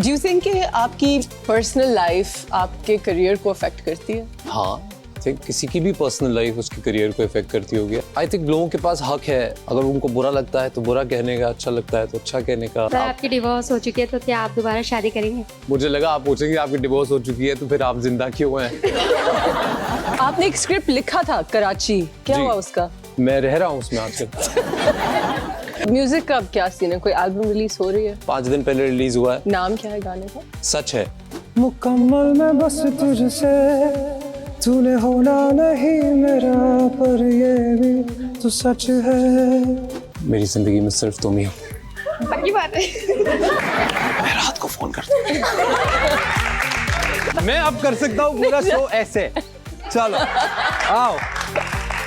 Do you think कि आपकी personal life आपके करियर को अफेक्ट करती है? हाँ, थिंक किसी की भी पर्सनल लाइफ उसके करियर को इफेक्ट करती होगी। आई थिंक लोगों के पास हक है, अगर उनको बुरा लगता है तो बुरा कहने का, अच्छा लगता है तो अच्छा कहने का। आपकी डिवोर्स हो चुकी है तो क्या आप दोबारा शादी करेंगे? मुझे लगा आप पूछेंगे आपकी डिवोर्स हो चुकी है तो फिर आप जिंदा क्यों हैं? आपने एक स्क्रिप्ट लिखा था कराची, क्या जी। हुआ उसका? मैं रह रहा हूँ उसमें आजकल। म्यूजिक का अब क्या सीन है? कोई एल्बम रिलीज हो रही है? 5 दिन पहले रिलीज हुआ है। नाम क्या है गाने का? सच है। मुकम्मल मैं बस तुझसे, तूने होना नहीं मेरा, पर ये भी तो सच है। मेरी जिंदगी में सिर्फ तुम ही हो। पक्की बात है। मैं रात को फोन करता हूँ। मैं अब कर सकता हूँ पूरा शो ऐसे। चलो आओ।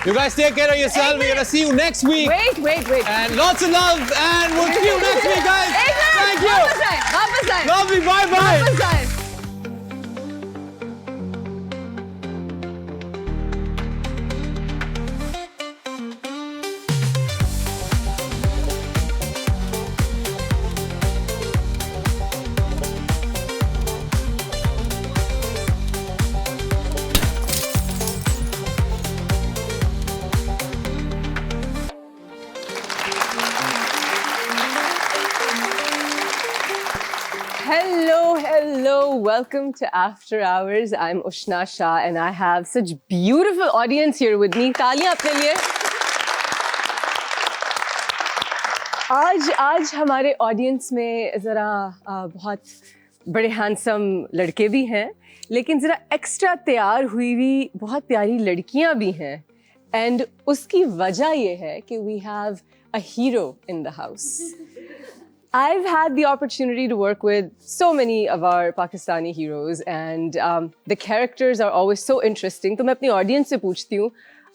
You guys take care of yourself. We're gonna see you next week. Wait. And lots of love. And we'll see you next week, guys. Thank you. वापस आए। Lovely. Bye bye. वापस आए। Hello, welcome to After Hours. I'm Ushna Shah and I have such beautiful audience here with me. तालियां अपने लिए. आज हमारे audience में ज़रा बहुत बड़े हैंडसम लड़के भी हैं, लेकिन ज़रा एक्स्ट्रा तैयार हुई हुई बहुत प्यारी लड़कियां भी हैं. एंड उसकी वजह ये है कि we have a hero in the house. I've had the opportunity to work with so many of our Pakistani heroes and the characters are always so interesting. तो मैं अपनी audience से पूछती हूँ,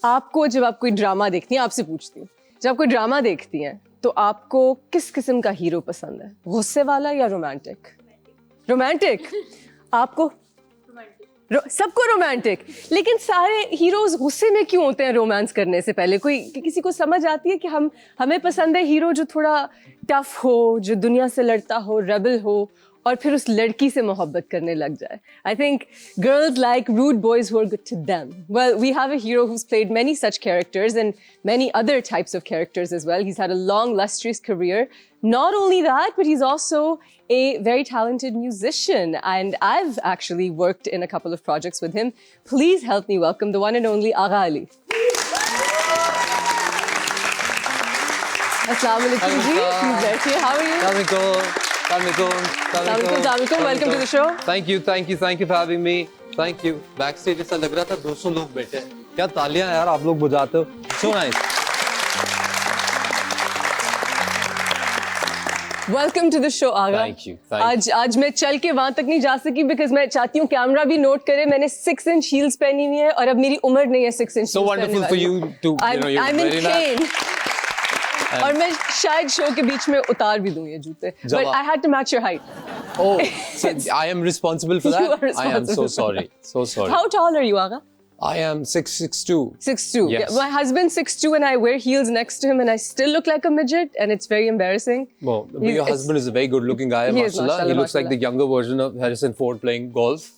आपको जब आप कोई ड्रामा देखती हैं, आपसे पूछती हूँ, जब आप कोई ड्रामा देखती हैं तो आपको किस किस्म का हीरो पसंद है? गुस्से वाला या रोमांटिक? रोमांटिक? आपको? सबको रोमांटिक, लेकिन सारे हीरोज गुस्से में क्यों होते हैं रोमांस करने से पहले? कोई किसी को समझ आती है कि हमें पसंद है हीरो जो थोड़ा टफ हो, जो दुनिया से लड़ता हो, रेबल हो और फिर उस लड़की से मोहब्बत करने लग जाए. I think girls like rude boys who are good to them. Well, we have a hero who's played many such characters and many other types of characters as well. He's had a long, illustrious career. Not only that, but he's also a very talented musician. And I've actually worked in a couple of projects with him. Please help me welcome the one and only Agha Ali. Assalamu alaikum ji. Please बैठिए. How are you? Assalamualaikum. Welcome to the show. Thank you for having me. Thank you. Backstage ऐसा लग रहा था 200 लोग बैठे हैं. क्या तालियां यार आप लोग बजाते हो. So nice. Welcome to the show, Agha. Thank you. आज मैं चल के वहाँ तक नहीं जा सकी because मैं चाहती हूँ कैमरा भी नोट करे. मैंने 6-inch heels पहनी हुई है और अब मेरी उम्र नहीं है 6-inch. So wonderful for you to, you're I'm in very nice. pain. और मैं शायद शो के बीच में उतार भी दूँ ये जूते. But I had to match your height. Oh, so I am responsible for that? You are responsible. I am so sorry. So sorry. How tall are you, Agha? I am 6'2". 6'2". Yes. Yeah, my husband's 6'2" and I wear heels next to him and I still look like a midget and it's very embarrassing. Well, your husband is a very good-looking guy, He is, mashallah. He mashallah, looks like the younger version of Harrison Ford playing golf.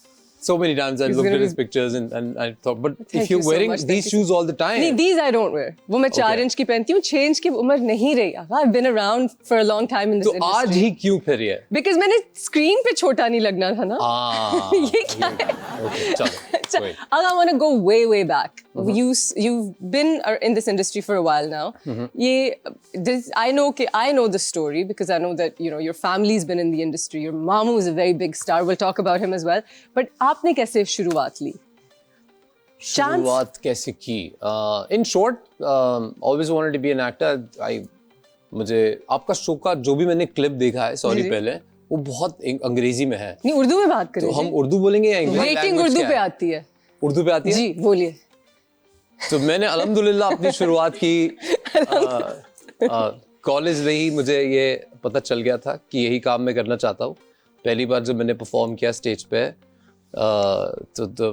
So many times I He's looked gonna at his be- pictures and I thought, but Thank if you're you so wearing much, these thank you shoes all the time. नहीं, these I don't wear. वो मैं 4 Okay. Inch की पहनती हूँ. 6 inch की उम्र नहीं रही. I've been around for a long time in this तो industry. आज ही क्यों फिर ये? Because मैंने स्क्रीन पे छोटा नहीं लगना था ना. ये क्या है? Okay, चलो. Wait. I want to go way back. You've been in this industry for a while now. I know the story because I know that your family's been in the industry. Your mamu is a very big star. We'll talk about him as well. But आपने कैसे शुरुआत ली? शुरुआत कैसे की? In short, always wanted to be an actor. मुझे आपका show का जो भी मैंने क्लिप देखा है, सॉरी पहले, वो बहुत अंग्रेजी में है. नहीं, उर्दू में बात करें. तो हम उर्दू बोलेंगे या इंग्लिश? रेटिंग उर्दू पे आती है. उर्दू पे आती है? जी, बोलिए. तो मैंने अल्हम्दुलिल्लाह अपनी शुरुआत की. कॉलेज में ही मुझे ये पता चल गया था कि यही काम मैं करना चाहता हूँ. पहली बार जब मैंने परफॉर्म किया स्टेज पे, तो the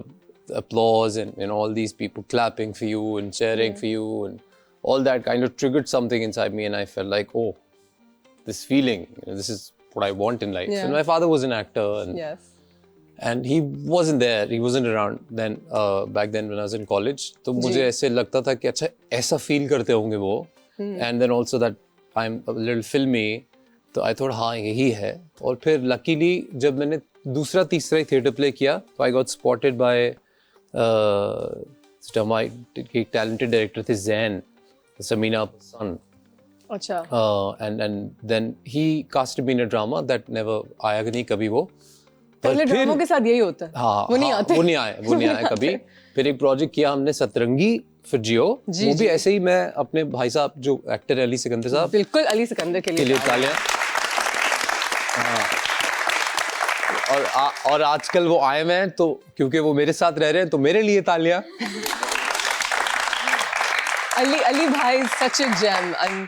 applause and all these people clapping for you and cheering for you and all that kind of triggered something inside me and I felt like, oh, this feeling, this is what I want in life. Yeah. And my father was an actor, Yes. and he wasn't there. He wasn't around then. Back then when I was in college, तो मुझे ऐसे लगता था कि अच्छा ऐसा feel करते होंगे वो. And then also that I'm a little filmy. तो I thought हाँ यही है. और फिर luckily जब मैंने दूसरा तीसरा theater play किया, तो I got spotted by my talented director थे Zain, Samina son. अच्छा. And then he casted me in a drama that never आया नहीं कभी वो. पहले ड्रामों के साथ यही होता है. हाँ, वो नहीं आते. वो नहीं आए कभी. फिर एक प्रोजेक्ट किया हमने सतरंगी फिर जियो. वो भी ऐसे ही मैं अपने भाई साहब जो एक्टर है अली सिकंदर साहब. बिल्कुल अली सिकंदर के लिए तालियां. और आजकल वो आए हुए हैं तो क्योंकि वो मेरे साथ रह रहे हैं तो मेरे लिए तालियां. अली भाई such a gem.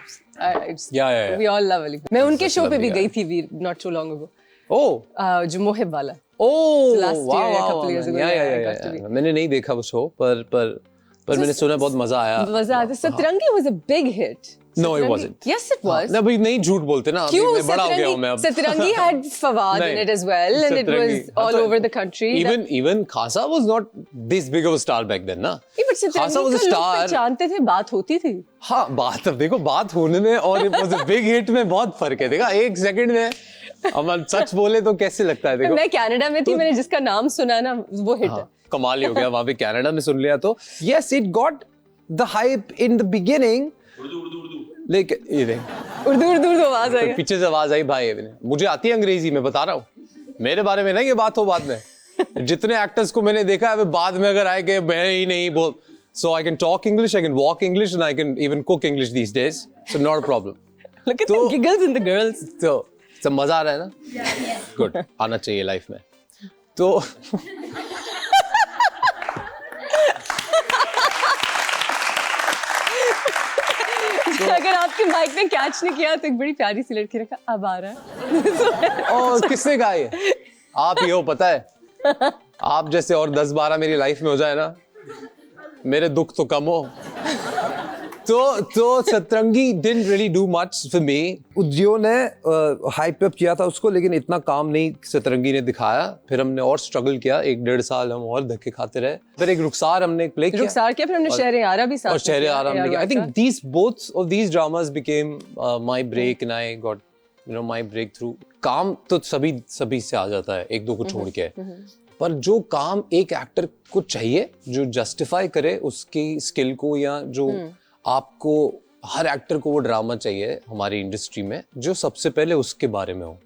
Yeah. We all love Ali. मैं उनके शो पे भी गई थी not so long ago. Oh. जो मोहिब वाला. Oh, last year, a couple years ago. Yeah. मैंने नहीं देखा वो शो पर मैंने सुना बहुत मजा आया. मजा आया. Satrangi was a big hit. No, it wasn't. Yes, it was. ना भाई नहीं झूठ बोलते ना. क्यों? मैं बड़ा हो गया हूँ मैं अब. Satrangi had Fawad in it as well, and it was all over the country. Even Khasa was not this big of a star back then, ना. But Satrangi को लोग पहचानते थे, बात होती थी. हाँ, बात अब देखो बात होने में और it was a big hit में बहुत फर्क है. देखा एक सेकंड में हम सच बोले तो कैसे लगता है देखो. मैं कनाडा में थी, मैंने जिसका नाम सुना ना वो हिट है. कमाल ही हो गया वहाँ पे कनाडा में सुन लिया तो. Yes, it got the hype in the beginning. लेकिन ये देख उर्दू आवाज आई. पीछे से आवाज आई भाई. मुझे आती है अंग्रेजी में बता रहा हूँ. मेरे बारे में ना ये बात हो बाद में. जितने एक्टर्स को मैंने देखा है बाद में अगर आए कि मैं ही नहीं बोल. So I can talk English, I can walk English, and I can even cook English these days. So not a problem. Look at the giggles in the girls. तो सब मजा आ रहा है ना. Good. आना चाहिए लाइफ में. तो अगर आपके माइक ने कैच नहीं किया तो एक बड़ी प्यारी सी लड़की ने कहा अब आ रहा है. और किसने कहा ये? आप ही हो पता है. आप जैसे और 10-12 मेरी लाइफ में हो जाए ना मेरे दुख तो कम हो. तो सतरंगी didn't really do much for me. जियो ने हाइप अप किया था उसको लेकिन इतना काम नहीं सतरंगी ने दिखाया. फिर हमने और स्ट्रगल किया 1-1.5 साल हम और धक्के खाते रहे. फिर एक रुखसार हमने प्ले किया. रुखसार किया फिर हमने शहर-ए-आरा भी साथ. और शहर-ए-आरा हमने किया. I think both of these dramas became my break and I got my breakthrough. काम तो सभी से आ जाता है एक दो को छोड़ के. पर जो काम एक एक्टर को चाहिए जो जस्टिफाई करे उसकी स्किल को या जो आपको हर एक्टर को वो ड्रामा चाहिए हमारी इंडस्ट्री में जो सबसे पहले उसके बारे में हो.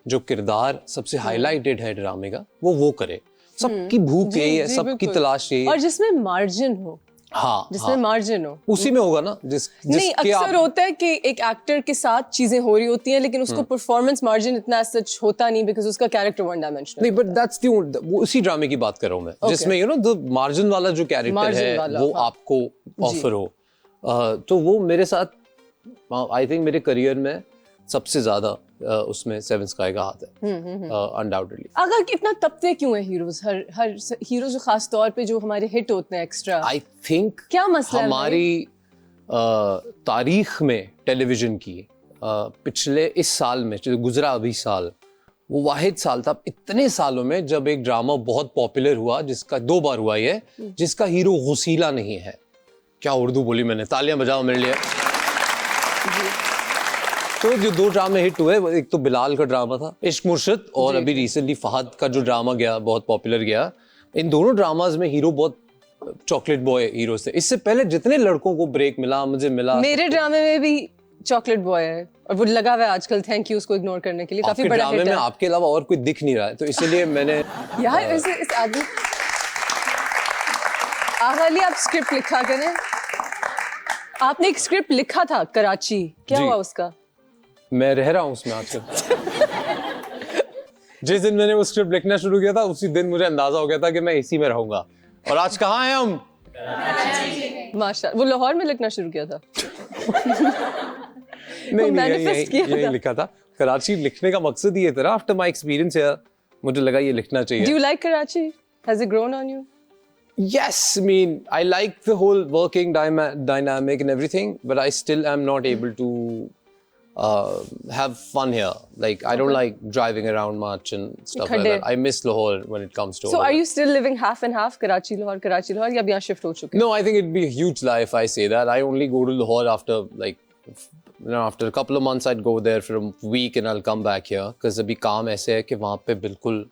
जो किरदार सबसे हाईलाइटेड है ड्रामे का वो करे. सबकी भूख यही है, सबकी तलाश यही है. और जिसमें मार्जिन हो. हाँ, जिसमें मार्जिन हो उसी में होगा ना. नहीं अक्सर होता है कि एक एक्टर के साथ चीजें हो रही होती हैं लेकिन उसको परफॉर्मेंस मार्जिन इतना सच होता नहीं बिकॉज़ उसका कैरेक्टर वन डायमेंशनल. नहीं बट दैट्स द उसी ड्रामे की बात कर रहा हूँ मैं जिसमें द मार्जिन वाला जो कैरेक्टर है वो आपको ऑफर हो. तो वो मेरे साथ आई थिंक मेरे करियर में सबसे ज्यादा उसमें सेवन स्काई का हाथ है अनडाउटेडली. अगर कितना तपते क्यों है हीरोज हर हीरोज खास तौर पे जो हमारे हिट होते हैं एक्स्ट्रा. आई थिंक क्या मसला हमारी तारीख में टेलीविजन की पिछले इस साल में जो गुजरा अभी साल वो वाहिद साल था इतने सालों में जब एक ड्रामा बहुत पॉपुलर हुआ जिसका 2 बार हुआ ये जिसका हीरो गुसीला नहीं है. क्या उर्दू बोली मैंने. तालियां बजाओ मेरे लिए. तो जो 2 ड्रामे हिट हुए एक तो बिलाल का ड्रामा था इश्क मुर्शिद और अभी रिसेंटली फहद का जो ड्रामा गया बहुत पॉपुलर गया. इन दोनों ड्रामाज में हीरो बहुत चॉकलेट बॉय हीरो थे. इससे पहले जितने लड़कों को ब्रेक मिला मुझे मिला. मेरे ड्रामे में भी चॉकलेट बॉय है और वो लगा हुआ है आजकल. थैंक यू उसको इग्नोर करने के लिए. काफी बड़ा हिट है. में आपके अलावा और कोई दिख नहीं रहा है तो इसलिए मैंने यार इस आदमी आगाली आप स्क्रिप्ट लिखा करें. आपने एक स्क्रिप्ट लिखा था कराची. क्या हुआ उसका? मैं रह रहा हूँ उसमें आजकल. जिस दिन मैंने वो स्क्रिप्ट लिखना शुरू किया था उसी दिन मुझे अंदाजा हो गया था कि मैं इसी में रहूंगा. और आज कहाँ हैं हम? माशाल्लाह. वो लाहौर में लिखना शुरू किया था. नहीं यही लिखा था. कराची लिखने का मकसद ही था. आफ्टर माय एक्सपीरियंस मुझे लगा ये लिखना चाहिए. Do you like Karachi? Has it grown on you? Yes, I mean I like the whole working dynamic and everything, but I still am not able to have fun here. Like I don't like driving around much and stuff like that. I miss Lahore when it comes to. So are you still living half and half, Karachi, Lahore, या अब यहाँ shift हो चुके? No, I think it'd be a huge lie if I say that. I only go to Lahore after like, you know, after a couple of months I'd go there for a week and I'll come back here because अभी काम ऐसे है कि वहाँ पे बिल्कुल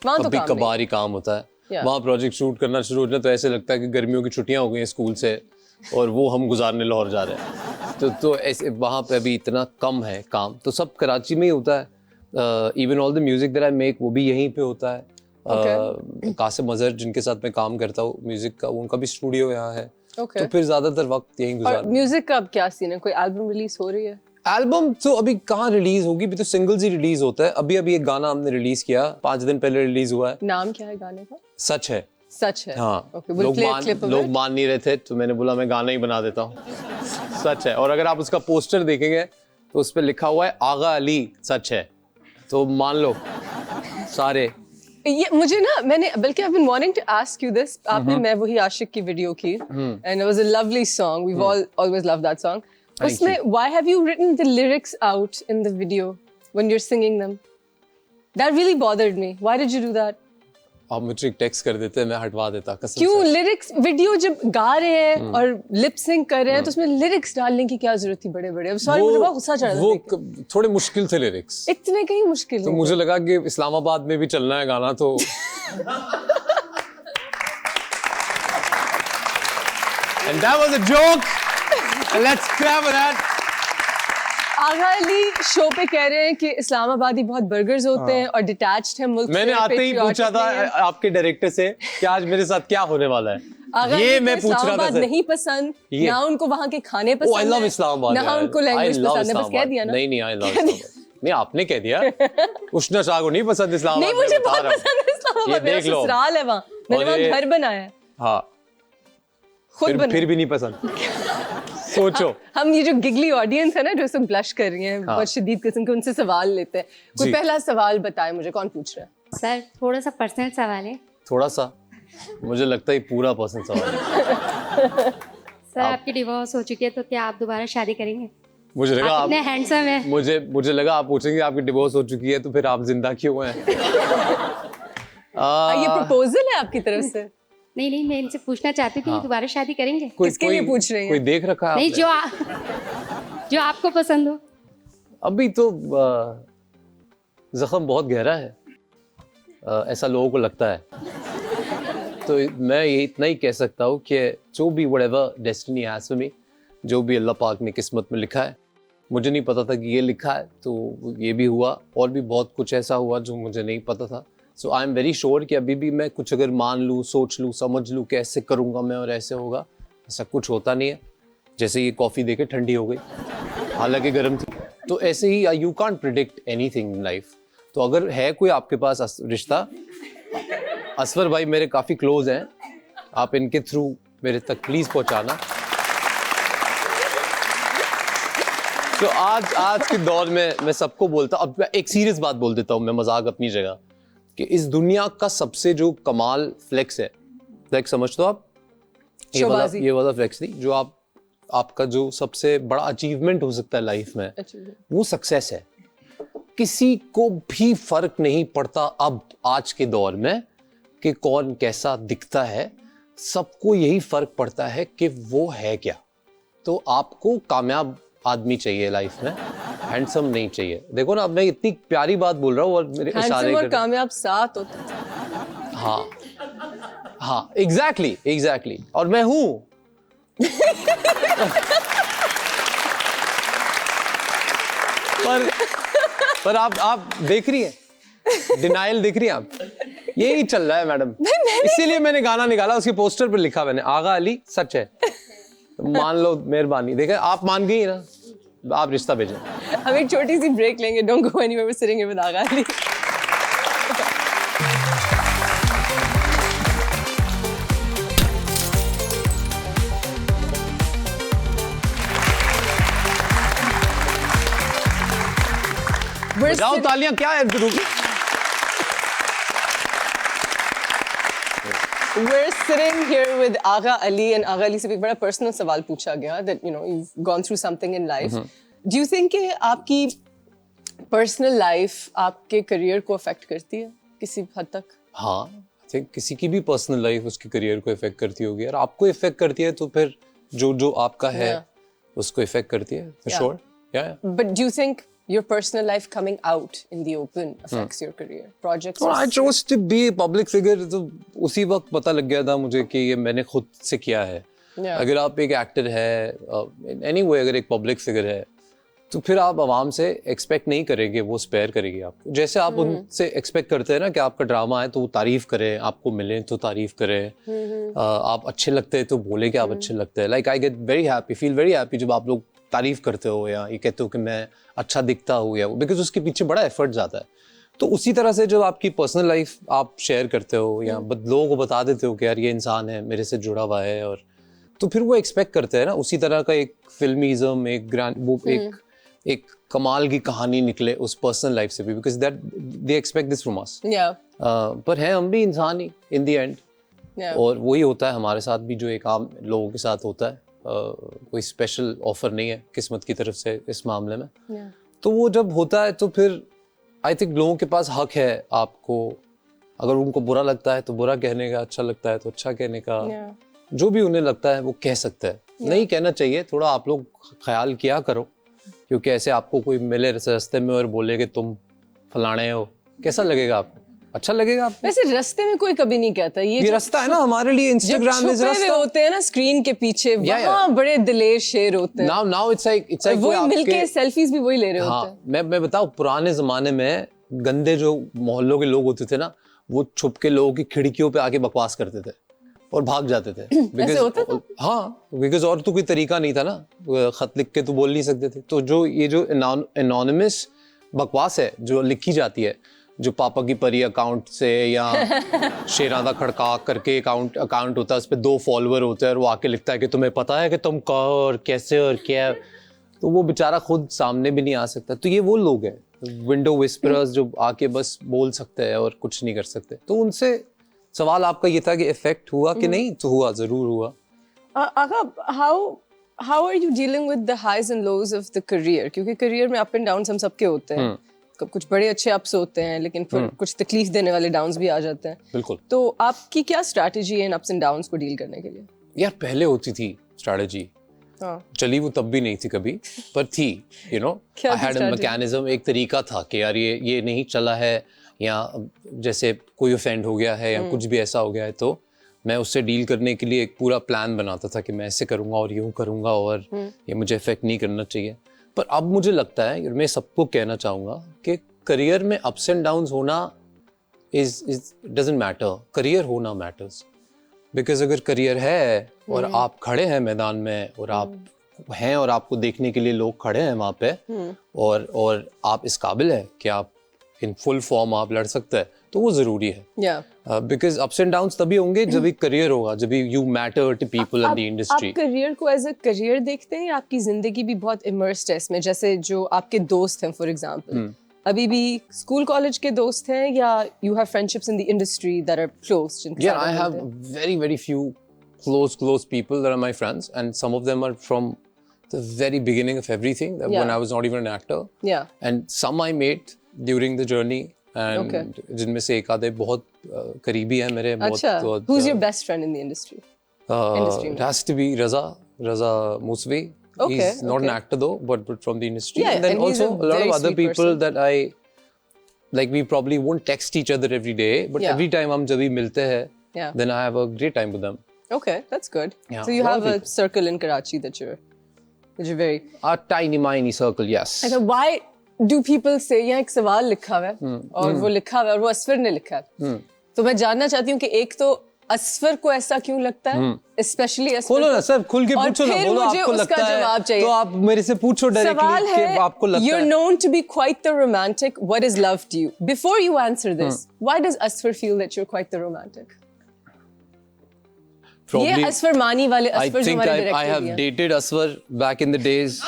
कभी कभार ही काम होता है. वहाँ प्रोजेक्ट शूट करना शुरू हो जाए तो ऐसे लगता है कि गर्मियों की छुट्टियाँ हो गई हैं स्कूल से और वो हम गुजारने लाहौर जा रहे हैं. तो ऐसे वहाँ पे अभी इतना कम है काम, तो सब कराची में ही होता है. Even all the music that I make वो भी यहीं पे होता है. कासिम अजहर जिनके साथ मैं काम करता हूँ म्यूजिक का, उनका भी स्टूडियो यहाँ है. तो फिर ज्यादातर वक्त यहीं गुजार. म्यूजिक का अब क्या सीन है? कोई एल्बम रिलीज हो रही है? एल्बम तो अभी कहाँ रिलीज होगी, अभी तो सिंगल्स ही रिलीज होता है. अभी एक गाना हमने रिलीज किया 5 दिन पहले रिलीज हुआ है. नाम क्या है गाने का? सच है. सच है. हाँ. Okay, लोग मान नहीं रहे थे तो मैंने बोला मैं गाना ही बना देता हूँ. सच है. और अगर आप उसका पोस्टर देखेंगे तो उस पर लिखा हुआ है आगा अली सच है, तो मान लो सारे. ये मुझे ना, मैंने बल्कि I've been wanting to ask you this. आपने मैं वही आशिक की वीडियो की and it was a lovely song. We've all always loved that song. उसमें why have you written the lyrics out in the video when you're singing them? That really bothered me. Why did you do that? आप मुझे text कर देते मैं हटवा देता कसम क्यों? से. लिरिक्स वीडियो जब गा रहे हैं और लिप सिंक कर रहे हैं तो उसमें लिरिक्स डालने की क्या जरूरत थी? बड़े-बड़े. अब सॉरी मुझे बहुत गुस्सा चढ़ रहा था. वो थोड़े मुश्किल थे लिरिक्स. इतने कहीं मुश्किल तो मुझे लगा कि इस्लामाबाद में भी चलना है गाना तो And that was a joke. Let's clap for that. Agha Ali show पे कह रहे हैं कि इस्लामाबादी बहुत बर्गर्स होते हैं और डिटैच्ड है मुल्क से. मैंने आते ही पूछा था आपके डायरेक्टर से कि आज मेरे साथ क्या होने वाला है. ये मैं पूछ रहा था. नहीं पसंद ना उनको वहाँ के खाने पसंद. I love Islamabad. ना उनको लैंग्वेज पसंद है. बस कह दिया ना. नहीं I love इस्लामाबाद. नहीं आपने कह दिया. उष्णा शाह को नहीं पसंद इस्लामाबाद. नहीं मुझे बहुत पसंद है इस्लामाबाद. ये देख लो. ससुराल है वहाँ. मैंने वहाँ घर बनाया है. हाँ. फिर भी नहीं पसंद. सोचो. हम ये जो गिगली ऑडियंस है ना जो इस वक्त ब्लश कर रही हैं बहुत शदीद किस्म के, उनसे सवाल लेते हैं. कोई पहला सवाल बताए मुझे. कौन पूछ रहा है? सर थोड़ा सा पर्सनल सवाल है. थोड़ा सा? मुझे लगता है पूरा पर्सनल सवाल है. सर आपकी डिवोर्स हो चुकी है तो क्या आप दोबारा शादी करेंगे? मुझे लगा आप इतने हैंडसम हैं. मुझे लगा आप पूछेंगे आपकी डिवोर्स हो चुकी है तो फिर आप जिंदा क्यों हैं? ये प्रपोजल है आपकी तरफ से? नहीं मैं इनसे पूछना चाहती थी दोबारा शादी करेंगे? किसके लिए पूछ रही हैं? कोई देख रखा है? नहीं जो आपको पसंद हो. अभी तो जख्म बहुत गहरा है, ऐसा लोगों को लगता है. तो मैं ये इतना ही कह सकता हूँ कि जो भी whatever destiny has for me, जो भी अल्लाह पाक ने किस्मत में लिखा है, मुझे नहीं पता था कि ये लिखा है तो ये भी हुआ. और भी बहुत कुछ ऐसा हुआ जो मुझे नहीं पता था. सो आई एम वेरी श्योर कि अभी भी मैं कुछ अगर मान लूँ, सोच लूँ, समझ लूँ कि ऐसे करूँगा मैं और ऐसे होगा, ऐसा कुछ होता नहीं है. जैसे ये कॉफ़ी देके ठंडी हो गई, हालांकि गर्म थी. तो ऐसे ही you can't predict anything in life. तो अगर है कोई आपके पास रिश्ता, असफर भाई मेरे काफ़ी क्लोज हैं, आप इनके थ्रू मेरे तक प्लीज़ पहुँचाना. तो आज के दौर में मैं सबको बोलता हूँ. अब एक सीरियस बात बोल देता हूँ मैं, मजाक अपनी जगह, कि इस दुनिया का सबसे जो कमाल फ्लेक्स है, फ्लेक्स समझ तो आप, ये वाला फ्लेक्स नहीं, जो आपका जो सबसे बड़ा अचीवमेंट हो सकता है लाइफ में, वो सक्सेस है. किसी को भी फर्क नहीं पड़ता अब आज के दौर में कि कौन कैसा दिखता है. सबको यही फर्क पड़ता है कि वो है क्या. तो आपको कामयाब आदमी चाहिए लाइफ में, हैंडसम नहीं चाहिए. देखो ना, अब मैं इतनी प्यारी बात बोल रहा हूँ और मेरे इशारे हैंडसम और कामयाब साथ होते हैं. हाँ एग्जैक्टली. और मैं हूँ. पर आप देख रही हैं, डिनाइल दिख रही हैं आप. यही चल रहा है मैडम. इसीलिए मैंने गाना निकाला, उसके पोस्टर पर लिखा मैंने आगा अली सच है. मान लो, मेहरबानी. देखा आप मान गई ना, आप रिश्ता भेजें. हम एक छोटी सी ब्रेक लेंगे. Don't go anywhere, we are sitting here with Agha Ali. बजाओ तालियां. क्या है We're sitting here with Agha Ali, and Agha Ali से एक बड़ा पर्सनल सवाल पूछा गया that you've gone through something in life. Do you think कि आपकी पर्सनल लाइफ आपके करियर को अफेक्ट करती है किसी हद तक? हाँ, आई थिंक किसी की भी पर्सनल लाइफ उसके करियर को इफेक्ट करती होगी, और आपको इफेक्ट करती है तो फिर जो जो आपका है उसको इफेक्ट करती है, for sure. Yeah. But do you think your personal life coming out in the open affects your career? Projects? Well, I chose to be a public figure, तो उसी वक्त पता लग गया था मुझे कि ये मैंने खुद से किया है. अगर आप एक एक्टर है, anyway, अगर एक पब्लिक फिगर है, तो फिर आप आवाम से एक्सपेक्ट नहीं करेंगे वो स्पेयर करेगी आपको. जैसे आप उनसे एक्सपेक्ट करते हैं ना कि आपका ड्रामा है तो वो तारीफ करें, आपको मिले तो तारीफ करें, आप अच्छे लगते हैं तो बोले कि आप अच्छे लगते हैं. Like I get very happy, feel very happy जब आप लोग तारीफ करते हो या ये कहते हो कि मैं अच्छा दिखता हूँ, या बिकॉज उसके पीछे बड़ा एफर्ट जाता है. तो उसी तरह से जब आपकी पर्सनल लाइफ आप शेयर करते हो या लोगों को बता देते हो कि यार ये इंसान है, मेरे से जुड़ा हुआ है, और तो फिर वो एक्सपेक्ट करते हैं ना उसी तरह का एक फिल्मीज़म, एक ग्रैंड वो एक कमाल की कहानी निकले उस पर्सनल लाइफ से भी, because that they expect this from us. पर है हम भी इंसान ही इन द एंड, और वही होता है हमारे साथ भी जो एक आम लोगों के साथ होता है. कोई स्पेशल ऑफर नहीं है किस्मत की तरफ से इस मामले में. तो वो जब होता है तो फिर आई थिंक लोगों के पास हक है आपको, अगर उनको बुरा लगता है तो बुरा कहने का, अच्छा लगता है तो अच्छा कहने का, जो भी उन्हें लगता है वो कह सकता है. नहीं कहना चाहिए, थोड़ा आप लोग ख्याल किया करो, क्योंकि ऐसे आपको कोई मिले रास्ते में और बोले कि तुम फलाने हो, कैसा लगेगा आपको? अच्छा लगेगा आपको? वैसे रास्ते में कोई कभी नहीं कहता. ये रास्ता है ना हमारे लिए, इंस्टाग्राम में रास्ता होते हैं ना स्क्रीन के पीछे, वहाँ बड़े दिलेर शेर होते हैं. नाउ इट्स लाइक वो मिलके सेल्फीज भी वही ले रहे होते हैं. मैं बताऊं, पुराने जमाने में गंदे जो मोहल्लों के लोग होते थे ना, वो छुप के लोगों की खिड़कियों पे आके बकवास करते थे और भाग जाते थे. बिकॉज और तो कोई तरीका नहीं था ना, खत लिख के तो बोल नहीं सकते थे. तो जो ये जो एनोनिमस बकवास है जो लिखी जाती है, जो पापा की परी अकाउंट से या शेरा दा खड़का करके अकाउंट होता है, उस पर 2 फॉलोअर होते हैं और वो आके लिखता है कि तुम्हें पता है कि तुम कहाँ और कैसे और क्या, तो वो बेचारा खुद सामने भी नहीं आ सकता. तो ये वो लोग हैं विंडो विस्परर्स जो आके बस बोल सकते हैं और कुछ नहीं कर सकते. तो उनसे सवाल आपका ये था कि इफेक्ट हुआ कि नहीं, तो हुआ, जरूर हुआ. how are you dealing with the highs and lows of the career? क्योंकि करियर में अप एंड डाउन हम सबके होते हैं. कुछ बड़े अच्छे अप्स होते हैं, लेकिन फिर कुछ तकलीफ देने वाले डाउन्स भी आ जाते हैं. बिल्कुल. तो आपकी क्या स्ट्रैटेजी है इन अप्स एंड डाउन्स को डील करने के लिए? यार पहले होती थी स्ट्रैटेजी, चली वो तब भी नहीं थी कभी, पर थी, you know, I had a mechanism, एक तरीका था कि यार ये नहीं चला है, या जैसे कोई ऑफेंड हो गया है या कुछ भी ऐसा हो गया है, तो मैं उससे डील करने के लिए एक पूरा प्लान बनाता था कि मैं ऐसे करूँगा और यूँ करूँगा और ये मुझे इफेक्ट नहीं करना चाहिए. पर अब मुझे लगता है, और मैं सबको कहना चाहूँगा कि करियर में अप्स एंड डाउन्स होना डजंट मैटर, करियर होना मैटर्स. बिकॉज अगर करियर है और आप खड़े हैं मैदान में, और आप हैं और आपको देखने के लिए लोग खड़े हैं वहाँ पे, और आप इस काबिल है कि आप इन फुल फॉर्म आप लड़ सकते हैं, तो वो जरूरी है. बिकॉज अप्स एंड डाउन्स तभी होंगे जब करियर होगा, जब you matter to people in the industry. आप करियर को एज अ करियर देखते हैं या आपकी जिंदगी भी बहुत इमर्स्ड है इसमें? जैसे जो आपके दोस्त हैं फॉर एग्जांपल, अभी भी स्कूल कॉलेज के दोस्त हैं, या you have friendships in the industry that are close? Yeah, I have very few close people that are my friends, and some of them are from the very beginning of everything, when I was not even an actor. And some I made during the journey, and जिनमें से एक आधे बहुत करीबी हैं मेरे. बहुत. Who's your best friend in the industry? It has to be Raza Musvi. He's not an actor though, but from the industry. Yeah, and then and also a lot of other people person. that I like. We probably won't text each other every day, but every time हम जब भी मिलते हैं, then I have a great time with them. Okay, that's good. Yeah, so you have a circle in Karachi that you're very... A tiny circle, yes. अच्छा, why do people say, यहाँ एक सवाल लिखा हुआ है और वो लिखा हुआ है और वो असफर ने लिखा है, तो मैं जानना चाहती हूँ कि एक तो असफर को ऐसा क्यों लगता है, स्पेशली असफर? खोलो ना सर, खुल के पूछो ना, बोलो आपको लगता है, जवाब चाहिए. तो आप मेरे से पूछो डायरेक्टली कि आपको लगता है. You're known to be quite the romantic. What is love to you? Before you answer this, why does Asfar feel that you're quite the romantic? Probably, ये असफर मानी वाले असफर जो हमारे director I have dated Asfar back in the days.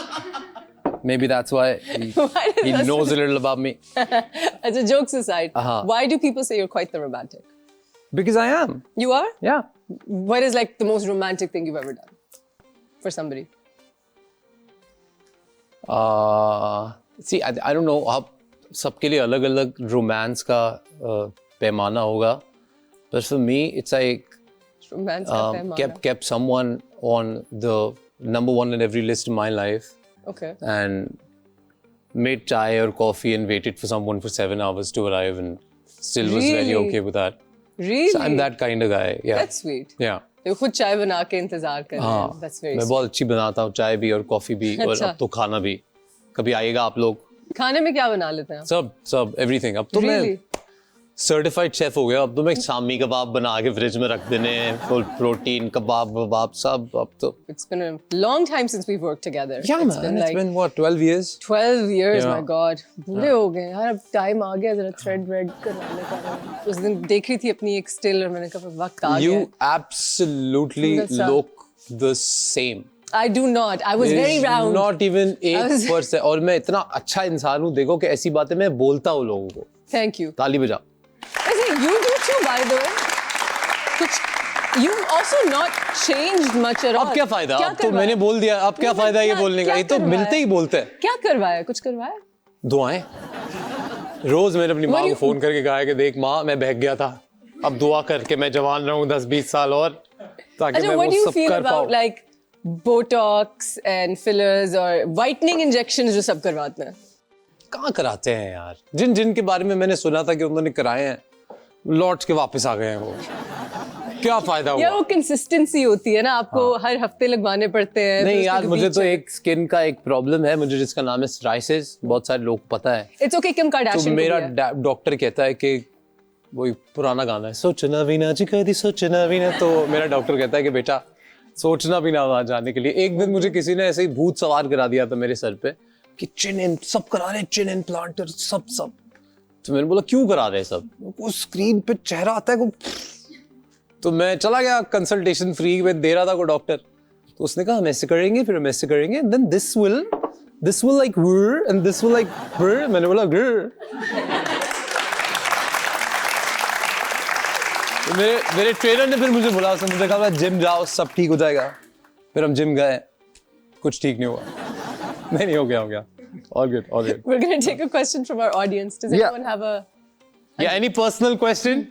Maybe that's why he knows a little about me. As a jokes aside, why do people say you're quite the romantic? Because I am. You are? Yeah. What is like the most romantic thing you've ever done for somebody? See, I don't know, आप सबके लिए अलग अलग romance का पैमाना होगा, but for me it's like Romance का पैमाना. kept someone on the number one in every list in my life Okay. and made chai or coffee and waited for someone for 7 hours to arrive and still was very Really? okay with that. Really? So I'm that kind of guy. Yeah. That's sweet. Yeah. तो खुद चाय बना के इंतजार कर रहे हैं. हाँ, That's very मैं sweet. बहुत अच्छी बनाता हूँ, चाय भी और कॉफी भी और अच्छा. अब तो खाना भी. कभी आइएगा आप लोग. खाने में क्या बना लेते हैं आप? सब एवरीथिंग. अब तो मैं Really? सर्टिफाइड शेफ हो गया. अब तो मैं शामी कबाब बना के फ्रिज में रख देने, फुल प्रोटीन कबाब वबाब सब. अब तो It's been a long time since we've worked together. yeah It's man, been it's like been what 12 years. 12 years, Yeah. my God. बूढ़े हो गए यार, अब टाइम आ गया जरा थ्रेड रेड करवाने का. उस दिन देख रही थी अपनी एक स्टिल और मैंने कहा वक्त आ You गया. absolutely That's a- look the same. I do not. I was very There's round. Not even was- 1%. और मैं इतना अच्छा इंसान हूँ, देखो कि ऐसी बातें मैं बोलता हूँ लोगों को. Thank you. ताली बजा. Listen, you do too, by the way. कुछ you've also not changed much at all. अब क्या फायदा? क्या अब तो करवाया? मैंने बोल दिया. अब क्या नहीं, फायदा ये क्या- बोलने का? क्या ये तो करवाया? मिलते ही बोलते हैं. क्या करवाया? कुछ करवाया? दुआएं. रोज मैंने अपनी माँ What को do you- फोन करके कहा है कि देख माँ मैं बहक गया था, अब दुआ करके मैं जवान रहूं 10-20 साल और, ताकि अच्छा, मैं what do वो you सब feel कर about पाऊं. like Botox and fillers or whitening injections जो सब करवाते हैं? कहाँ कराते हैं यार? जिन जिन के बारे में मैंने सुना था कि उन्होंने कराए हैं, लौट के वापस आ गए हैं वो. क्या फायदा या हुआ? वो कंसिस्टेंसी होती है ना, आपको हर हफ्ते लगवाने पड़ते हैं. नहीं यार, मुझे तो एक स्किन का एक प्रॉब्लम है मुझे, जिसका नाम है सोराइसिस. बहुत सारे लोग पता है. It's okay. किम तो कार्दाशियन मेरा डॉक्टर कहता है कि वही पुराना गाना है, सोचना भी ना जी कभी सोचना भी ना. तो मेरा डॉक्टर कहता है कि बेटा सोचना भी ना वहां जाने के लिए. एक दिन मुझे किसी ने ऐसे ही भूत सवार करा दिया था मेरे सर पे कि चिन इन सब करा रहे, चिन इम्प्लांट सब. तो मैंने बोला क्यों करा रहे सब? वो स्क्रीन पे चेहरा आता है. तो मैं चला गया कंसल्टेशन फ्री में दे रहा था को डॉक्टर. तो उसने कहा हम ऐसे करेंगे, फिर हम ऐसे करेंगे, and then this will like and this will like. मैंने बोला मेरे ट्रेनर ने फिर मुझे बोला, उसने मुझे कहा जिम जाओ सब ठीक हो जाएगा. फिर हम जिम गए, कुछ ठीक नहीं हुआ. नहीं हो गया. All good. We're going to take a question from our audience. Does Yeah. anyone have a... Yeah, any personal question,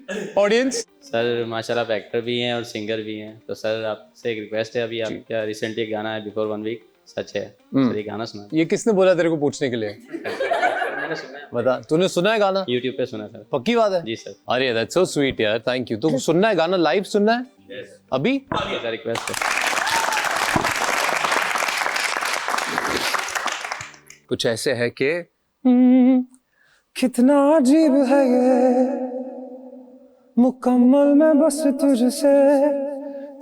audience? Sir माशाल्लाह आप एक्टर भी हैं और सिंगर भी हैं, तो सर आपसे एक रिक्वेस्ट है. अभी आपका रिसेंटली एक गाना है बिफोर 1 वीक, सच है सर, ये गाना सुना ये किसने बोला तेरे को पूछने के लिए? मैंने सुना है, बता, तूने सुना है गाना? यूट्यूब पे सुना सर. पक्की बात है? जी सर. अरे दैट्स सो स्वीट यार, थैंक यू. तो सुनना है गाना, लाइव सुनना है अभी? सर रिक्वेस्ट है. कुछ ऐसे है कि कितना अजीब है ये, मुकम्मल मैं बस तुझसे,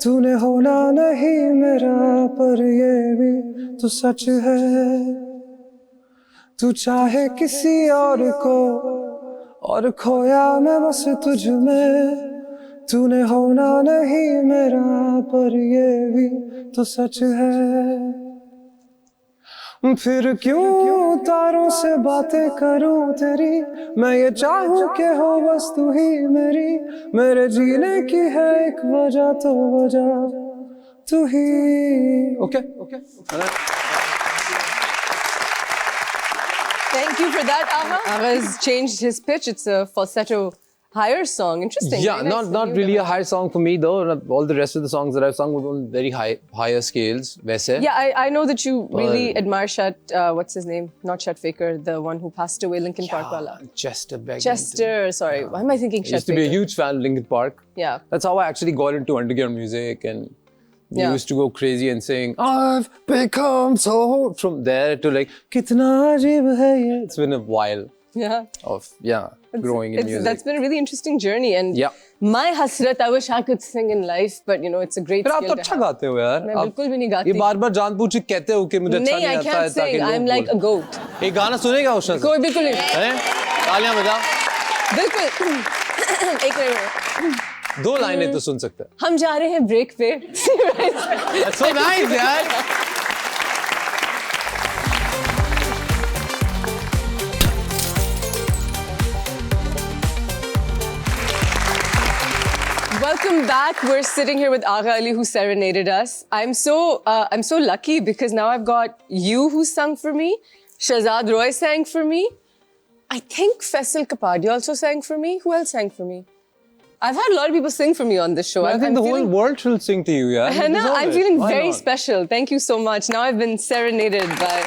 तूने होना नहीं मेरा, पर ये भी तो सच है. तू चाहे किसी और को, और खोया मैं बस तुझ में, तूने होना नहीं मेरा, पर ये भी तो सच है. फिर क्यों तारों से बातें करूं तेरी, मैं ये चाहूं कि हो बस तू ही मेरी, मेरे जीने की है एक वजह, तो वजह तू ही. Okay. Thank you for that, Aha. Aha's changed his pitch. It's a falsetto higher song. Interesting. Yeah, Very nice. not really a high song for me though. All the rest of the songs that I've sung were on very higher scales. वैसे. Yeah, I know that you really admire Chet, what's his name? Not Chet Faker, the one who passed away, Linkin Park wala. Chester Bennington. Chester, sorry. Why am I thinking I Chet used to be a Faker? huge fan of Linkin Park. Yeah. That's how I actually got into underground music, and we Yeah. used to go crazy and sing I've become so, from there to like कितना अजीब है ये. It's been a while Yeah. of growing in music. That's been a really interesting journey. And Yeah. my hasrat, I wish I could sing in life, but you know, it's a great फिर आप skill तो to अच्छा have. गाते हो यार. मैं आप बिल्कुल भी नहीं गाती. ये बार-बार जानबूझ के कहते हो कि मुझे अच्छा नहीं, नहीं I आता है can't ताकि sing. लोग I'm like a बोलें. goat. एक गाना सुनेगा उषा से? कोई बिल्कुल नहीं. हैं? तालियां बजा. बिल्कुल. एक मिनट. 2 लाइनें तो सुन सकते हैं. हम जा रहे हैं ब्रेक पे. That's so nice यार. Welcome back. We're sitting here with Agha Ali, who serenaded us. I'm so lucky because now I've got you who sung for me. Shahzad Roy sang for me. I think Faisal Kapadia also sang for me. Who else sang for me? I've had a lot of people sing for me on this show. I think the whole world will sing to you, yeah. Hannah, I'm feeling very special. Thank you so much. Now I've been serenaded by.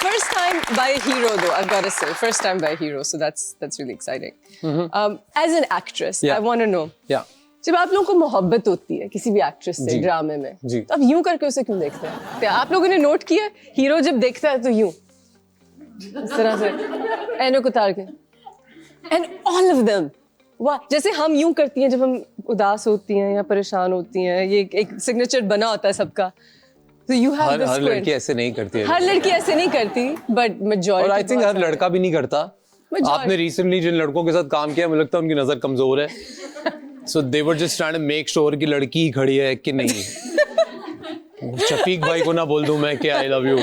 First time by a hero, though, I've got to say. First time by a hero, so that's really exciting. As an actress, I want to know. Yeah. जब आप लोगों को मोहब्बत होती है किसी भी actress से ड्रामे में, तो आप यूं करके उसे क्यों देखते हैं? तो आप लोगों ने नोट किया, हीरो जब देखता है तो यूं, इस तरह से, ऐनक उतार के, and all of them, वाह, जैसे हम यूं करती हैं जब हम उदास होती हैं या परेशान होती हैं, ये एक सिग्नेचर बना होता है सबका. So you have this her squint. लड़की ऐसे नहीं करती है. हर लड़की ऐसे नहीं करती, but majority. और आई थिंक हर लड़का भी नहीं करता. आपने रिसेंटली जिन लड़कों के साथ काम किया, मुझे लगता है उनकी नजर कमजोर है. So they were just trying to make sure कि लड़की ही खड़ी है कि नहीं. शफीक भाई को ना बोल दूं मैं कि I love you.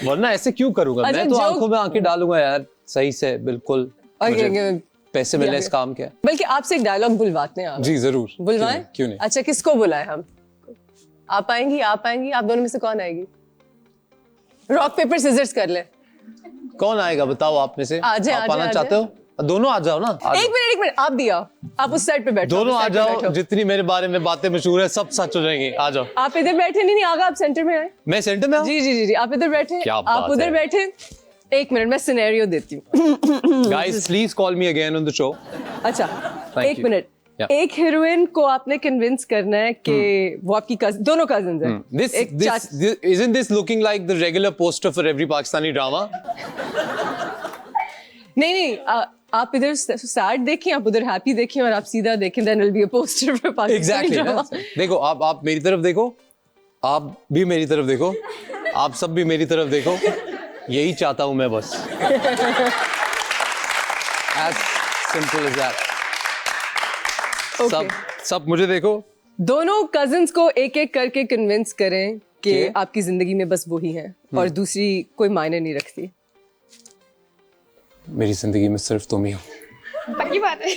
वरना ऐसे क्यों करूंगा? मैं तो आंखों में आंखें डालूंगा यार, सही से बिल्कुल. पैसे मिलने इस काम के. बल्कि आपसे एक डायलॉग बुलवाते हैं आप. जी जरूर. बुलवाएं? क्यों नहीं? अच्छा, किसको बुलाएं हम? आप आएंगी, आप दोनों में से कौन आएगी? रॉक पेपर सिजर्स कर ले. कौन आएगा बताओ आप में से? आप आना चाहते हो? दोनों आ जाओ ना. एक मिनट, आप भी आओ. आप उस साइड पे बैठो. दोनों आ जाओ. जितनी मेरे बारे में बातें मशहूर है सब सच हो जाएंगी. आ जाओ. आप इधर बैठे. नहीं, आगा आप सेंटर में आए. मैं सेंटर में आऊं? जी, आप इधर बैठे. आप उधर बैठे. एक मिनट, मैं सिनेरियो देती हूँ. Guys, please call me again on the show. अच्छा, एक मिनट. एक हीरोइन को आपने कन्विंस करना है कि वो आपकी दोनों कजिन्स हैं. Isn't this looking like the regular poster for every Pakistani drama? नहीं, आप इधर सैड देखें, आप उधर हैप्पी देखें और आप सीधा देखें, then will be a poster for Pakistani drama. देखो, आप मेरी तरफ देखो, आप भी मेरी तरफ देखो, आप सब भी मेरी तरफ देखो. यही चाहता हूं मैं बस. As simple as that. सब मुझे देखो. दोनों कजिन्स को एक एक करके कन्विंस करें कि आपकी जिंदगी में बस वही हैं और दूसरी कोई मायने नहीं रखती. मेरी जिंदगी में सिर्फ तुम ही हो. पक्की बात है.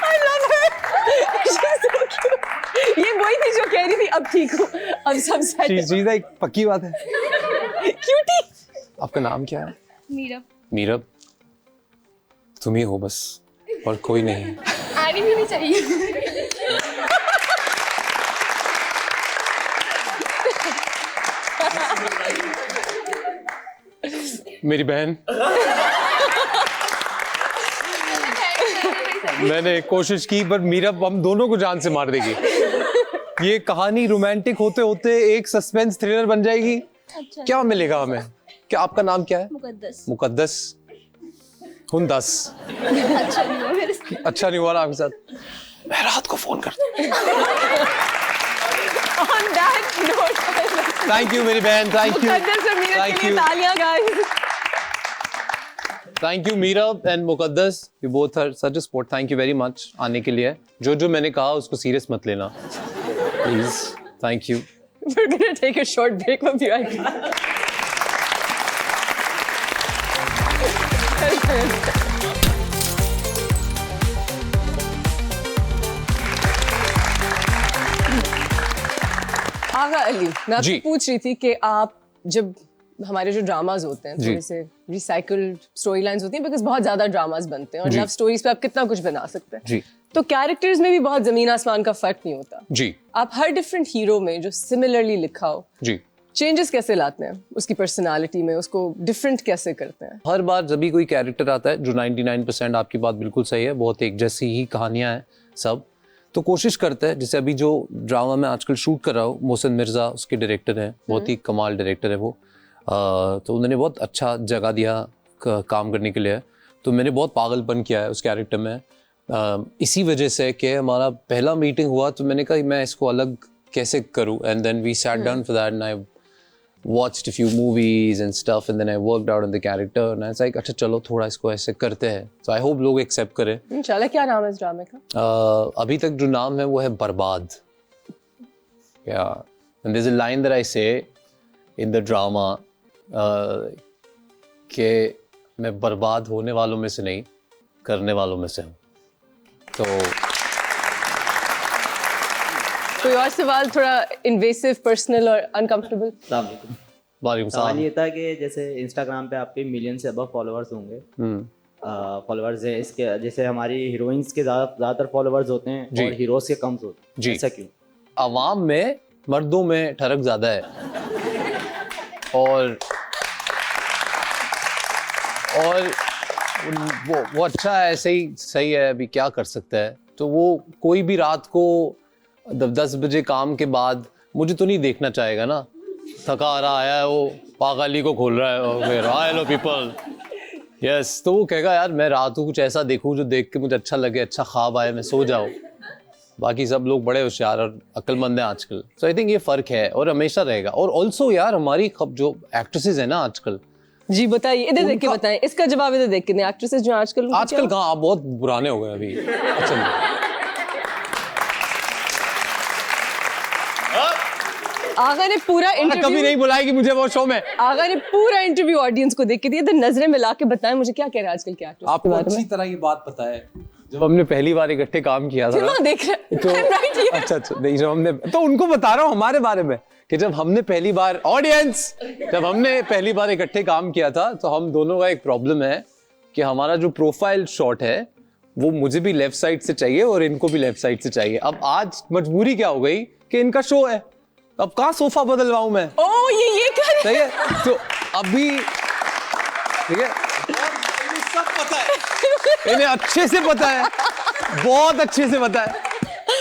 I love her. She's so cute. ये वही थी जो कह रही थी अब ठीक हूँ, अब सब सेट है. चीज़ एक पक्की बात है. क्यूटी. आपका नाम क्या है? मीरब. तुम ही हो बस और कोई नहीं. आनी भी नहीं चाहिए. मेरी बहन. मैंने कोशिश की पर मीरब हम दोनों को जान से मार देगी. ये कहानी रोमांटिक होते होते एक सस्पेंस थ्रिलर बन जाएगी. अच्छा. क्या मिलेगा हमें? क्या आपका नाम क्या है? मुकद्दस. हुंदस. अच्छा नहीं हुआ ना आपके साथ. मैं रात को फोन करता हूँ. On that note, thank you मेरी बहन. Thank you. तालियां guys. Thank you Meerab and Muqaddas. You both are such a sport. Thank you very much आने के लिए. जो मैंने कहा उसको सीरियस मत लेना please. Thank you. We're gonna take a short break. We'll be right back. आगा अली, मैं आपसे पूछ रही थी कि आप जब हमारे जो ड्रामाज होते हैं थोड़े से रिसाइकल्ड स्टोरी लाइन्स होती हैं, बिकॉज बहुत ज्यादा ड्रामाज बनते हैं और लव स्टोरीज पे आप कितना कुछ बना सकते हैं जी. तो कैरेक्टर्स में भी बहुत जमीन आसमान का फर्क नहीं होता जी. आप हर डिफरेंट हीरो में जो सिमिलरली लिखा हो जी चेंजेस कैसे लाते हैं उसकी पर्सनालिटी में, उसको डिफरेंट कैसे करते हैं? हर बार जब भी कोई कैरेक्टर आता है जो 99% आपकी बात बिल्कुल सही है, बहुत एक जैसी ही कहानियां हैं सब, तो कोशिश करता है. जैसे अभी जो ड्रामा में आजकल शूट कर रहा हूँ, मोहसिन मिर्ज़ा उसके डायरेक्टर हैं, बहुत ही कमाल डायरेक्टर है वो. तो उन्होंने बहुत अच्छा जगह दिया काम करने के लिए. तो मैंने बहुत पागलपन किया है उस कैरेक्टर में. इसी वजह से कि हमारा पहला मीटिंग हुआ तो मैंने कहा मैं इसको अलग कैसे करूँ. And then we sat down for that and I watched a few movies and stuff and then I worked out on the character and I was like अच्छा चलो थोड़ा इसको ऐसे करते हैं. So I hope लोग accept करें. इंशाल्लाह. क्या नाम है इस ड्रामे का? अभी तक जो नाम है वो है बर्बाद. Yeah. And there's a line that I say in the drama कि मैं बर्बाद होने वालों में से नहीं, करने वालों में से हूँ। तो कोई और सवाल थोड़ा इन्वेसिव, पर्सनल और अनकंफर्टेबल? वालेकुम सवाल सलाम। ये था कि जैसे इंस्टाग्राम पे आपके मिलियन से अबव फॉलोअर्स होंगे, फॉलोअर्स है इसके, जैसे हमारी हीरोइंस के ज़्यादातर फॉलोअर्स होते हैं जी। और हीरोज के कम होते हैं, जी। ऐसा क्यों? आवाम में मर्दों में ठरक ज़्यादा है और वो अच्छा है, सही है, अभी क्या कर सकता है। तो वो कोई भी रात को 10 बजे काम के बाद मुझे तो नहीं देखना चाहेगा ना, थका आ रहा आया है, वो पागली को खोल रहा है और फिर हेलो पीपल, यस, तो वो कहेगा यार मैं रात को कुछ ऐसा देखूं जो देख के मुझे अच्छा लगे, अच्छा ख्वाब आए, मैं सो जाऊं। बाकी सब लोग बड़े होशियार और अक्लमंद हैं आजकल। सो आई थिंक ये फ़र्क है और हमेशा रहेगा। और ऑल्सो यार हमारी जो एक्ट्रेसेस हैं ना आजकल, जी बताइए, इधर देख के उनका- बताएं, इसका जवाब इधर देख के दें। एक्ट्रेसेस जो आजकल आजकल कहाँ, आप बहुत पुराने हो गए अभी। अच्छा नहीं। आगा ने पूरा कभी इंटरव्यू नहीं बुलाएगी मुझे वो शो में। आगा ने पूरा इंटरव्यू ऑडियंस को देख के दिया। इधर नजरें मिला के बताएं मुझे क्या कह रहा है आजकल के एक्ट्रेस के आपको बारे में। अच्छी तरह ये बात पता है, जब हमने पहली बार इकट्ठे काम किया था ना, फिल्म देख रहे तो हैं राइट ये अच्छा नहीं, जब हमने, तो उनको बता रहा हूँ हमारे बारे में कि जब हमने पहली बार, ऑडियंस, जब हमने पहली बार इकट्ठे काम किया था तो हम दोनों का एक प्रॉब्लम है कि हमारा जो प्रोफाइल शॉट है वो मुझे भी लेफ्ट साइड से चाहिए और इनको भी लेफ्ट साइड से चाहिए। अब आज मजबूरी क्या हो गई कि इनका शो है, अब कहाँ सोफा बदलवाऊं मैं, ओ ये कर सही है। तो अभी ठीक है, इन्हें सब पता है, इन्हें अच्छे से पता है, बहुत अच्छे से पता है,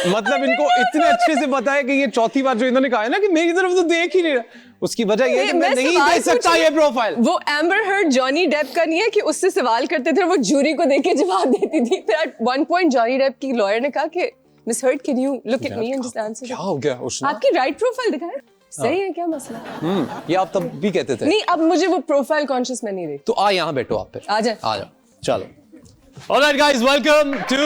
मतलब इनको इतने अच्छे से पता है कि ये चौथी बार जो इन्होंने कहा है ना कि मेरी तरफ तो देख ही नहीं रहा, उसकी वजह ये है कि मैं नहीं सवाल दे सकता पूछ- ये प्रोफाइल। वो एम्बर हर्ड जॉनी डेप का नहीं है कि उससे सवाल करते थे, वो जूरी को देके जवाब देती थी। फिर at one point Johnny Depp की लॉयर ने कहा कि Miss Heard can you look at me and just answer. क्या हो गया उष्णा? आपकी राइट प्रोफाइल दिखाएं, सही है क्या मसला? ये आप तब भी कहते थे। नहीं अब मुझे वो प्रोफाइल कॉन्शियस में नहीं रही। तो आ यहाँ बैठो आप, फिर आ जाए। आ जाओ, चलो। Alright guys, welcome to,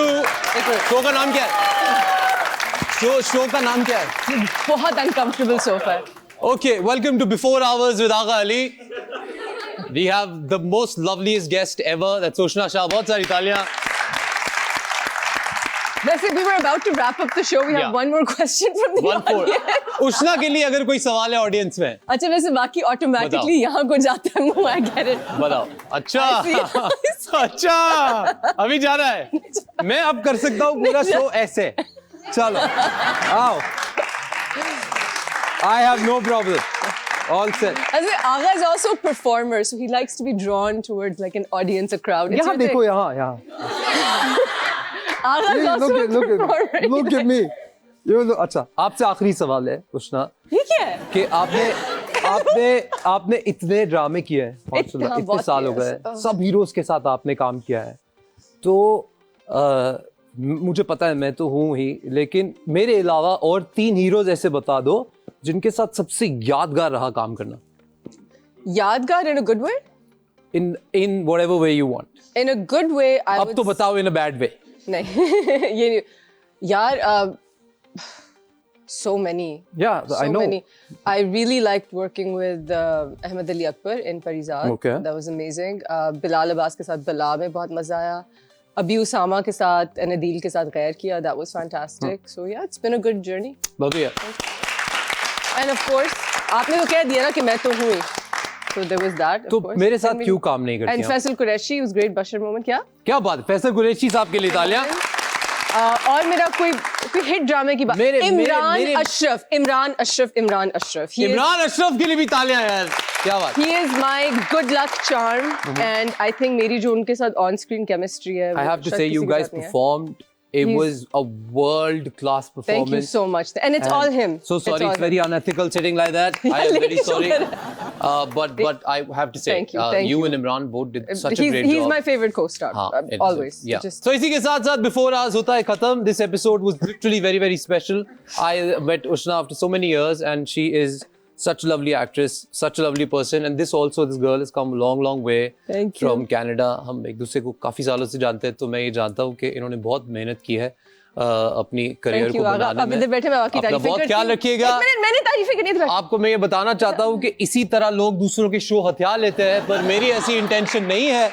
show का नाम क्या है? शो का नाम क्या है? बहुत अनकंफर्टेबल सोफा है। Okay, welcome to Before Hours with Agha Ali. We have the most loveliest guest ever. That's Ushna Shah. बहुत सारी तालियां. वैसे we were about to wrap up the show. We have Yeah. one more question from the 1-4. audience. उष्णा के लिए अगर कोई सवाल है ऑडियंस में, अच्छा वैसे बाकी ऑटोमेटिकली यहाँ को जाता है मुंह। I get it. बताओ। अच्छा, I see. अच्छा, अभी जा रहा है। मैं अब कर सकता हूँ पूरा शो ऐसे। चलो, आओ। I have no problem. All set. As Agha is also a performer, so he likes to be drawn towards like an audience, a crowd. It's यहाँ your देखो, thing. यहाँ Agha is also a performer. look at me. ये लो, अच्छा आपसे आखिरी सवाल है उष्णा ये क्या है? कि आपने इतने ड्रामे किए हैं, माशाल्लाह, इतने बहुत साल हो किए गए, हैं। सब हीरोज के साथ आपने काम किया है, तो मुझे पता है मैं तो हूँ ही, लेकिन मेरे अलावा और 3 हीरोज ऐसे बता दो जिनके साथ सबसे यादगार रहा काम करना। यादगार in a good way? in whatever way you want. In a good way, I अब would तो बताओ in a bad way. नहीं ये नहीं यार so many Yeah, so I know. many. I really liked working with Ahmed Ali Akbar in Parizad. Okay. That was amazing. Bilal Abbas के साथ बला में बहुत मजा आया. अभी उसामा के साथ नदील के साथ गैर किया. That was fantastic. So yeah, it's been a good journey. बढ़िया। And of course, आपने तो कह दिया ना कि मैं तो हूँ ही. So there was that. Of तो course. मेरे साथ And क्यों काम नहीं करती And आप? Faisal Qureshi was great. Bashar moment क्या? क्या बात है, फैसल कुरैशी साहब के लिए तालियां। और मेरा कोई हिट ड्रामे की बात मेरे- इमरान मेरे- अशरफ इमरान अशरफ He is- इमरान अशरफ के लिए भी तालियां यार, क्या बात। He is my good luck charm and I think मेरी जो उनके साथ on screen chemistry है I वो have to शायद say you किसी के guys साथ नहीं है। performed. It He's- was a world class performance. Thank you so much and it's all him. So sorry, all it's very unethical sitting like that. I am very sorry. But I have to say, Thank you. you and Imran both did him. such a great He's job. my favorite co-star हाँ, always. Yeah. Just So इसी के साथ साथ Before Hours होता है खत्म. This episode was literally very very special. I met Ushna after so many years and she is such a lovely actress, such a lovely person, and this girl has come a long way Thank you. from Canada. हम एक दूसरे को काफी सालों से जानते हैं, तो मैं ये जानता हूँ कि इन्होंने बहुत मेहनत की है अपनी करियर Thank को you, बनाने आप में। इधर बैठे, मैं आपकी अपना तारीफें बहुत करती ख्याल हूँ। रखिएगा। एक मिनट, मैंने तारीफें करनी है तो आपको मैं ये बताना चाहता हूँ कि इसी तरह लोग दूसरों के शो हथिया लेते हैं, पर मेरी ऐसी इंटेंशन नहीं है।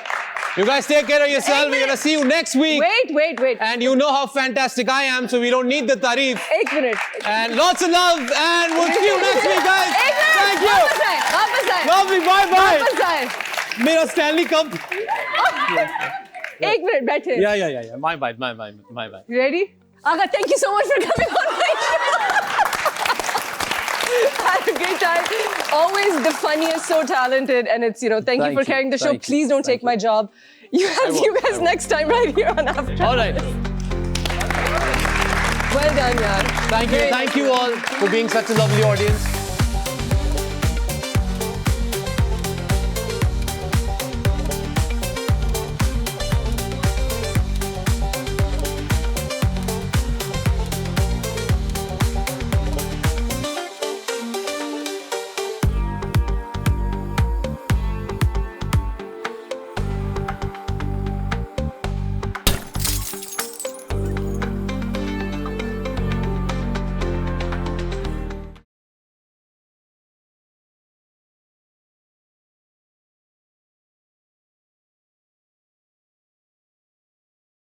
You guys take care of yourself. We're gonna see you next week. Wait. And you know how fantastic I am, so we don't need the tarif. एक minute, And lots of love, and we'll see you next week, guys. एक minute, Thank you. वापस आए, Lovely, bye वापस bye. आए। मेरा Stanley Cup. एक minute बैठे। Yeah. My bad. Ready? Aga, thank you so much for coming on my show. Had a great time. Always the funniest, so talented, and it's, thank you Thank for you, carrying the show. thank you, Please don't thank take my job. You have you guys I won't. next time right here on After. All right. Well done, yaar. Thank you all for being such a lovely audience.